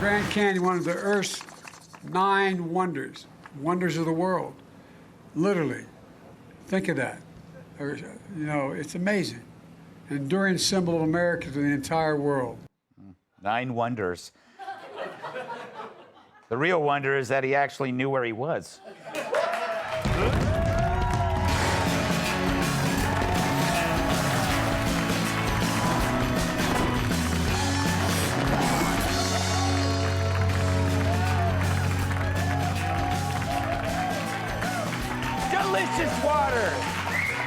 Grand Canyon, one of the Earth's 9 wonders, wonders of the world, literally. Think of that. You know, it's amazing. Enduring symbol of America to the entire world. 9 wonders. The real wonder is that he actually knew where he was. Delicious water.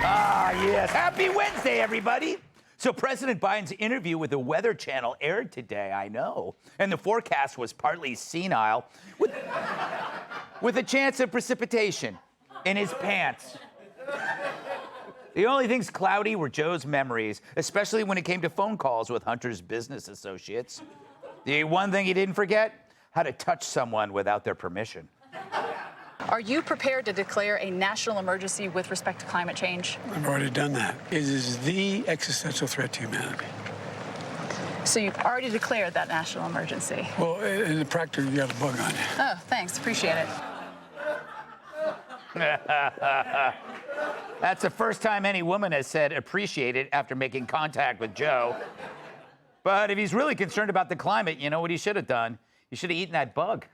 Ah, yes. Happy Wednesday, everybody. So President Biden's interview with the Weather Channel aired today, I know. And the forecast was partly senile, with a chance of precipitation in his pants. The only things cloudy were Joe's memories, especially when it came to phone calls with Hunter's business associates. The one thing he didn't forget, how to touch someone without their permission. Are you prepared to declare a national emergency with respect to climate change? I've already done that. It is the existential threat to humanity. So you've already declared that national emergency? Well, in the practice, you got a bug on you. Oh, thanks. Appreciate it. That's the first time any woman has said appreciate it after making contact with Joe. But if he's really concerned about the climate, you know what he should have done? He should have eaten that bug.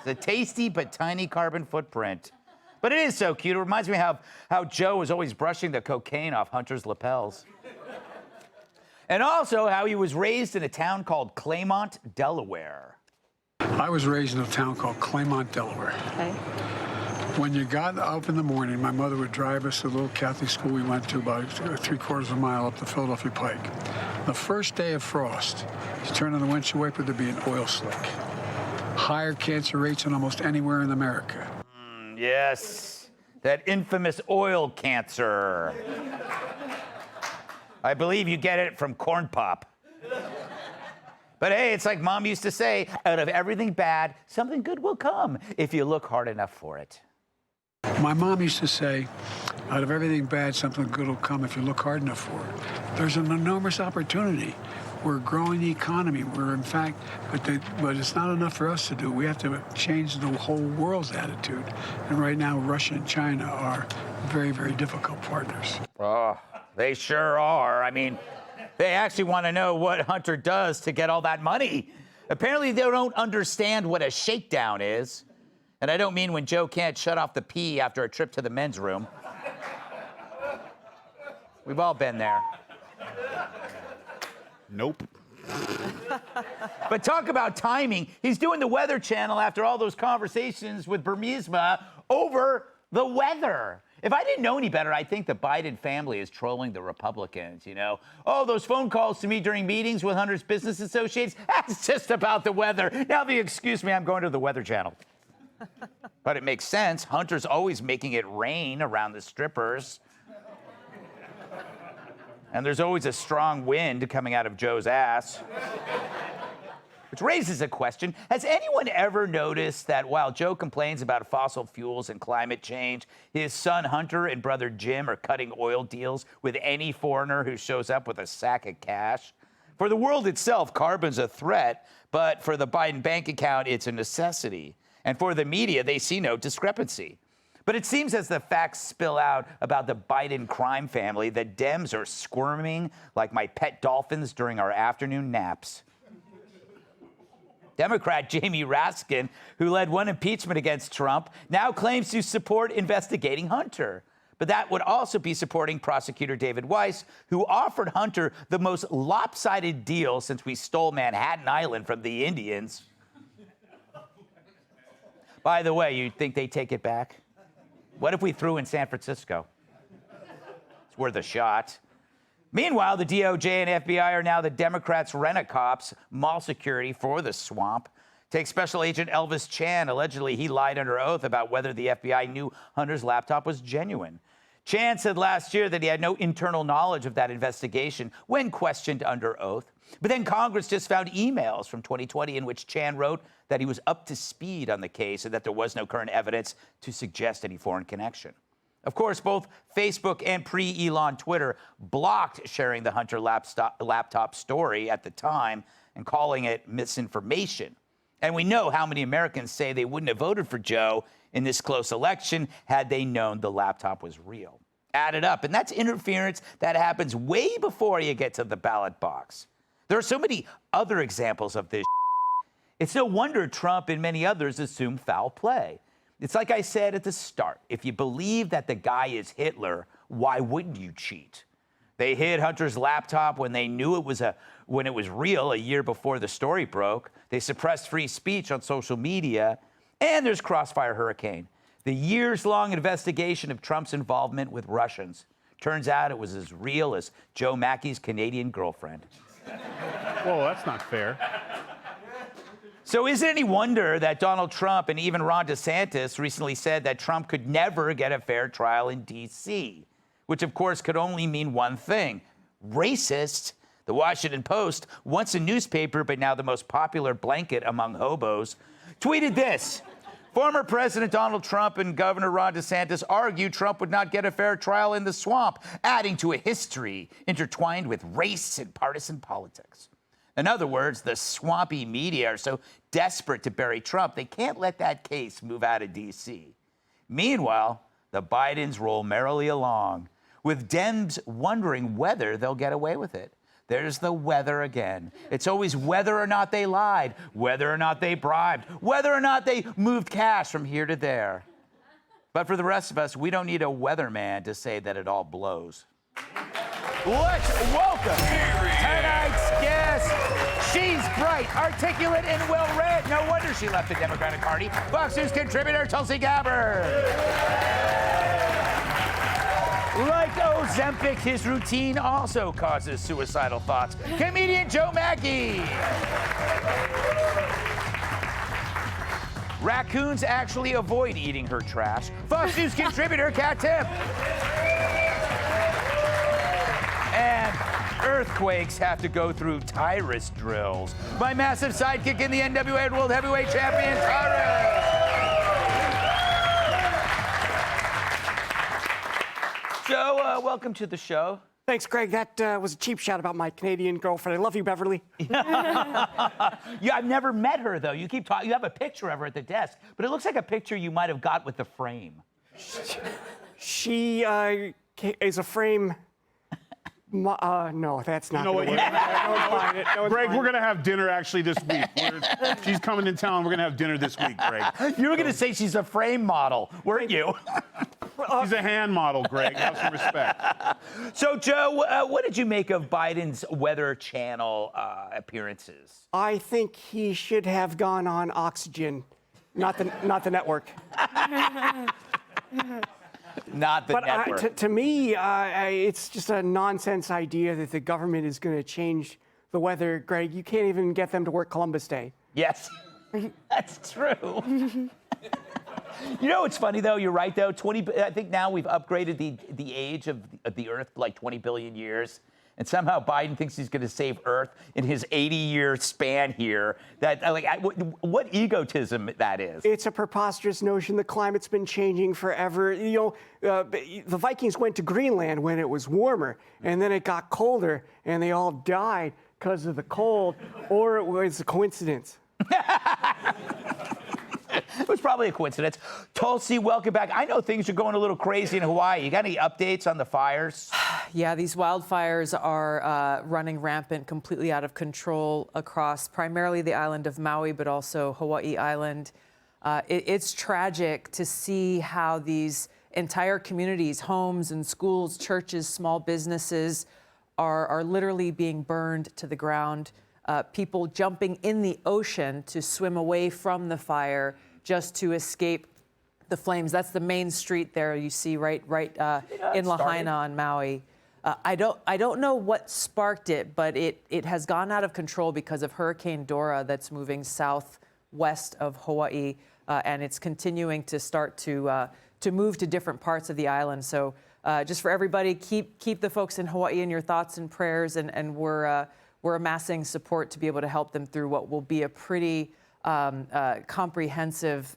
It's a tasty but tiny carbon footprint. But it is so cute. It reminds me how Joe was always brushing the cocaine off Hunter's lapels. And also how he was raised in a town called Claymont, Delaware. I was raised in a town called Claymont, Delaware. Okay. When you got up in the morning, my mother would drive us to the little Catholic school we went to about 3/4 of a mile up the Philadelphia Pike. The first day of frost, you turn on the windshield wiper, there'd be an oil slick. Higher cancer rates than almost anywhere in America. Yes, that infamous oil cancer. I believe you get it from corn pop. But hey, it's like Mom used to say, out of everything bad, something good will come if you look hard enough for it. My mom used to say, out of everything bad, something good will come if you look hard enough for it. There's an enormous opportunity. We're growing the economy. We're, in fact, but it's not enough for us to do. We have to change the whole world's attitude. And right now, Russia and China are very, very difficult partners. Oh, they sure are. I mean, they actually want to know what Hunter does to get all that money. Apparently, they don't understand what a shakedown is. And I don't mean when Joe can't shut off the pee after a trip to the men's room. We've all been there. Nope. But talk about timing. He's doing the Weather Channel after all those conversations with Burisma over the weather. If I didn't know any better, I'd think the Biden family is trolling the Republicans, you know? Oh, those phone calls to me during meetings with Hunter's business associates, that's just about the weather. Now, if you excuse me, I'm going to the Weather Channel. But it makes sense. Hunter's always making it rain around the strippers. And there's always a strong wind coming out of Joe's ass. Which raises a question. Has anyone ever noticed that while Joe complains about fossil fuels and climate change, his son Hunter and brother Jim are cutting oil deals with any foreigner who shows up with a sack of cash? For the world itself, carbon's a threat, but for the Biden bank account, it's a necessity. And for the media, they see no discrepancy. But it seems as the facts spill out about the Biden crime family that Dems are squirming like my pet dolphins during our afternoon naps. Democrat Jamie Raskin, who led one impeachment against Trump, now claims to support investigating Hunter. But that would also be supporting prosecutor David Weiss, who offered Hunter the most lopsided deal since we stole Manhattan Island from the Indians. By the way, you think they'd take it back? What if we threw in San Francisco? It's worth a shot. Meanwhile, the DOJ and FBI are now the Democrats' rent-a-cops, mall security for the swamp. Take Special Agent Elvis Chan. Allegedly, he lied under oath about whether the FBI knew Hunter's laptop was genuine. Chan said last year that he had no internal knowledge of that investigation when questioned under oath. But then Congress just found emails from 2020 in which Chan wrote that he was up to speed on the case and that there was no current evidence to suggest any foreign connection. Of course, both Facebook and pre-Elon Twitter blocked sharing the Hunter laptop story at the time and calling it misinformation. And we know how many Americans say they wouldn't have voted for Joe in this close election had they known the laptop was real. Add it up, and that's interference that happens way before you get to the ballot box. There are so many other examples of this. It's no wonder Trump and many others assume foul play. It's like I said at the start, if you believe that the guy is Hitler, why wouldn't you cheat? They hid Hunter's laptop when they knew when it was real a year before the story broke. They suppressed free speech on social media. And there's Crossfire Hurricane, the years-long investigation of Trump's involvement with Russians. Turns out it was as real as Joe Mackey's Canadian girlfriend. Whoa, that's not fair. So is it any wonder that Donald Trump and even Ron DeSantis recently said that Trump could never get a fair trial in D.C., which of course could only mean one thing: racist. The Washington Post, once a newspaper but now the most popular blanket among hobos, tweeted this. Former President Donald Trump and Governor Ron DeSantis argued Trump would not get a fair trial in the swamp, adding to a history intertwined with race and partisan politics. In other words, the swampy media are so desperate to bury Trump, they can't let that case move out of D.C. Meanwhile, the Bidens roll merrily along, with Dems wondering whether they'll get away with it. There's the weather again. It's always whether or not they lied, whether or not they bribed, whether or not they moved cash from here to there. But for the rest of us, we don't need a weatherman to say that it all blows. Let's welcome tonight's guest. She's bright, articulate, and well-read. No wonder she left the Democratic Party. Fox News contributor Tulsi Gabbard. Like Ozempic, his routine also causes suicidal thoughts. Comedian Joe Mackey. Raccoons actually avoid eating her trash. Fox News contributor Kat Timm. And earthquakes have to go through Tyrus drills. My massive sidekick in the NWA World Heavyweight Champion, Tyrus. Joe, welcome to the show. Thanks, Greg. That was a cheap shot about my Canadian girlfriend. I love you, Beverly. Yeah, I've never met her, though. You keep talking. You have a picture of her at the desk, but it looks like a picture you might have got with the frame. She is a frame. No, that's not. You know what? Greg, fine. we're gonna have dinner actually this week. She's coming in town. We're gonna have dinner this week, Greg. You were going to say she's a frame model, weren't you? She's a hand model, Greg. Have some respect. So, Joe, what did you make of Biden's Weather Channel appearances? I think he should have gone on Oxygen, not the network. Not the network. But to me, it's just a nonsense idea that the government is going to change the weather. Greg, you can't even get them to work Columbus Day. Yes, that's true. You know, it's funny, though. You're right, though. I think now we've upgraded the age of the Earth like 20 billion years. And somehow Biden thinks he's going to save Earth in his 80-year span here. What egotism that is. It's a preposterous notion. The climate's been changing forever. You know, the Vikings went to Greenland when it was warmer, and then it got colder, and they all died because of the cold, or it was a coincidence. It was probably a coincidence. Tulsi, welcome back. I know things are going a little crazy in Hawaii. You got any updates on the fires? Yeah, these wildfires are running rampant, completely out of control across primarily the island of Maui, but also Hawaii Island. It's tragic to see how these entire communities, homes and schools, churches, small businesses are literally being burned to the ground. People jumping in the ocean to swim away from the fire just to escape the flames. That's the main street there you see right in Lahaina on Maui. I don't know what sparked it, but it has gone out of control because of Hurricane Dora that's moving southwest of Hawaii, and it's continuing to start to move to different parts of the island. So just for everybody, keep the folks in Hawaii in your thoughts and prayers, and we're amassing support to be able to help them through what will be a pretty comprehensive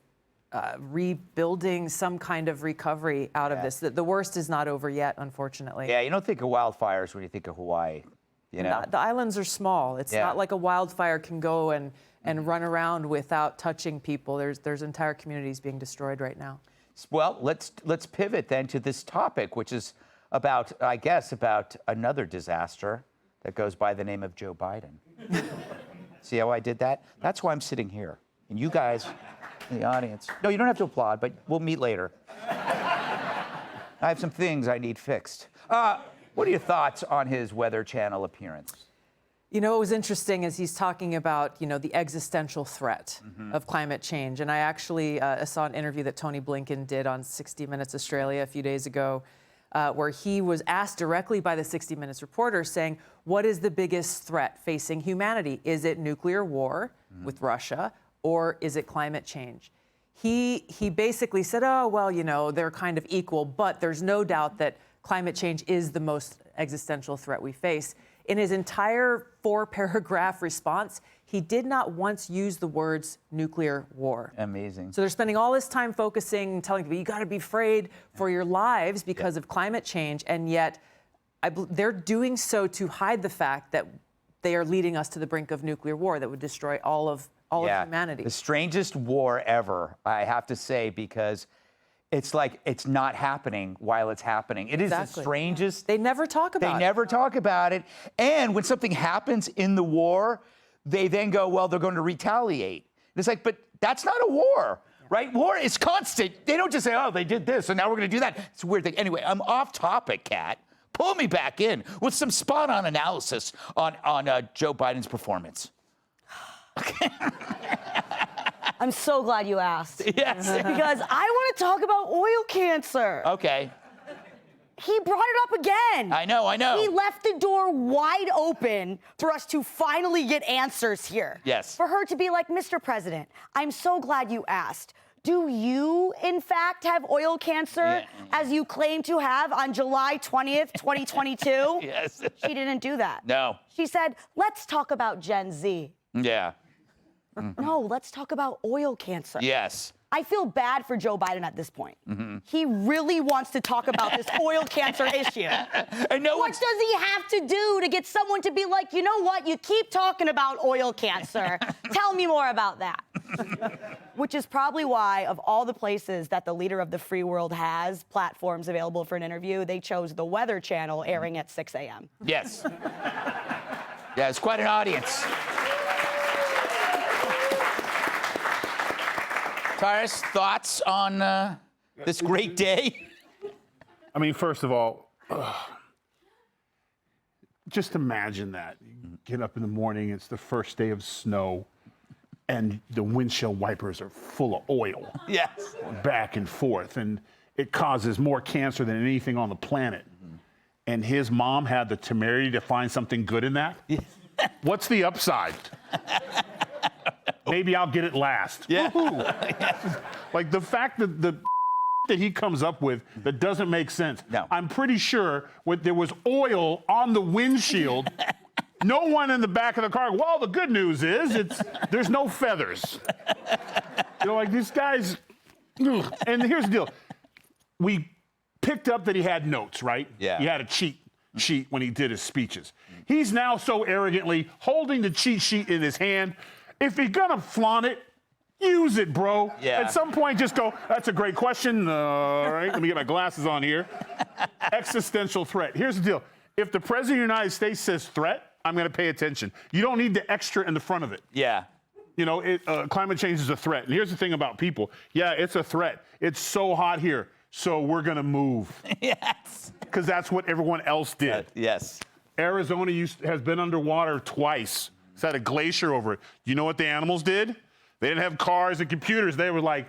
rebuilding, some kind of recovery out of this. The worst is not over yet, unfortunately. Yeah, you don't think of wildfires when you think of Hawaii, you know? The islands are small. It's not like a wildfire can go and and run around without touching people. There's entire communities being destroyed right now. Well, let's pivot then to this topic, which is about, I guess, about another disaster that goes by the name of Joe Biden. See how I did that? That's why I'm sitting here. And you guys in the audience, no, you don't have to applaud, but we'll meet later. I have some things I need fixed. What are your thoughts on his Weather Channel appearance? You know, what was interesting is he's talking about, the existential threat of climate change. And I actually saw an interview that Tony Blinken did on 60 Minutes Australia a few days ago, where he was asked directly by the 60 Minutes reporter saying, what is the biggest threat facing humanity? Is it nuclear war with Russia, or is it climate change? He basically said, oh, well, they're kind of equal, but there's no doubt that climate change is the most existential threat we face. In his entire 4-paragraph response, he did not once use the words nuclear war. Amazing. So they're spending all this time focusing, telling people, you got to be afraid for your lives because of climate change, and yet they're doing so to hide the fact that they are leading us to the brink of nuclear war that would destroy all of humanity. The strangest war ever, I have to say, because it's like it's not happening while it's happening. It is the strangest. They never talk about it. They never talk about it. And when something happens in the war, they then go, well, they're going to retaliate. It's like, but that's not a war, right? War is constant. They don't just say, oh, they did this, and now we're going to do that. It's a weird thing. Anyway, I'm off topic, Kat. Pull me back in with some spot-on analysis on Joe Biden's performance. I'm so glad you asked. Yes. Because I want to talk about oil cancer. Okay. He brought it up again. I know. He left the door wide open for us to finally get answers here. Yes. For her to be like, Mr. President, I'm so glad you asked. Do you, in fact, have oil cancer as you claim to have on July 20th, 2022? Yes. She didn't do that. No. She said, let's talk about Gen Z. Yeah. No, let's talk about oil cancer. Yes. I feel bad for Joe Biden at this point. He really wants to talk about this oil cancer issue. What does he have to do to get someone to be like, you know what, you keep talking about oil cancer. Tell me more about that. Which is probably why, of all the places that the leader of the free world has platforms available for an interview, they chose the Weather Channel airing at 6 a.m. Yes. Yeah, it's quite an audience. Tyrus, thoughts on this great day? I mean, first of all, just imagine that. You get up in the morning, it's the first day of snow, and the windshield wipers are full of oil. Yes. Back and forth, and it causes more cancer than anything on the planet. And his mom had the temerity to find something good in that? What's the upside? Maybe I'll get it last. Yeah. Like the fact that that he comes up with that doesn't make sense. No. I'm pretty sure when there was oil on the windshield, no one in the back of the car, well, the good news is there's no feathers. Like these guys, and here's the deal. We picked up that he had notes, right? Yeah. He had a cheat sheet when he did his speeches. He's now so arrogantly holding the cheat sheet in his hand. If you're gonna flaunt it, use it, bro. Yeah. At some point, just go, that's a great question. All right, let me get my glasses on here. Existential threat. Here's the deal. If the President of the United States says threat, I'm gonna pay attention. You don't need the extra in the front of it. Yeah. Climate change is a threat. And here's the thing about people. Yeah, it's a threat. It's so hot here, so we're gonna move. Yes. Because that's what everyone else did. Yes. Arizona has been underwater twice. It's had a glacier over it. You know what the animals did? They didn't have cars and computers. They were like,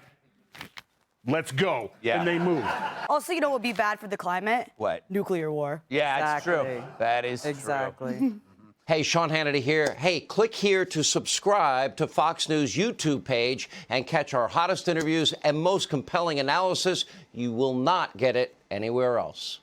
let's go. Yeah. And they moved. Also, you know what would be bad for the climate? What? Nuclear war. Yeah, it's true. Exactly. That is Exactly. true. Hey, Sean Hannity here. Hey, click here to subscribe to Fox News YouTube page and catch our hottest interviews and most compelling analysis. You will not get it anywhere else.